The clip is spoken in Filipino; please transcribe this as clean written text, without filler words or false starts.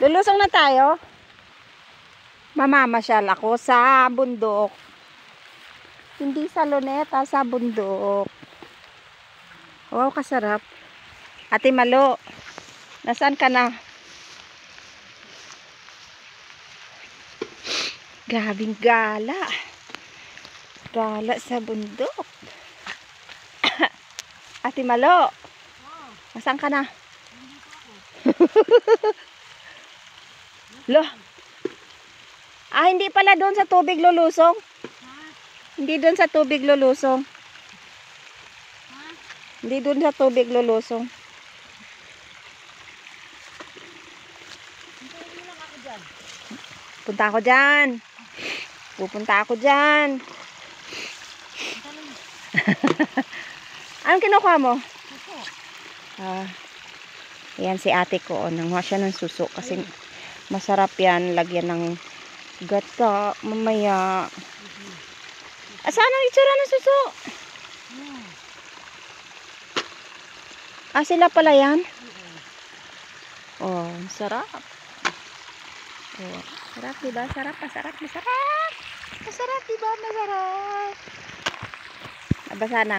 Lulusong na tayo. Mamamasyal ako sa bundok. Hindi sa luneta, sa bundok. Wow, kasarap. Ate Malo, nasaan ka na? Grabing gala. Gala sa bundok. Ate Malo, nasaan ka na? Lo. Hindi pala doon sa tubig lulusong. Hindi doon sa tubig lulusong. Hindi doon sa tubig lulusong. Punta ako dyan. Pupunta ako dyan. Anong kinukuha mo? Ayan si ate ko. Nanguha siya ng suso. Kasi masarap yan. Lagyan ng gata. Mamaya. Saan ang itsura ng suso? Sila pala yan? Oh, sarap. Oh, sarap diba? Sarap, masarap, masarap. Masarap diba? Masarap. Nabasa na.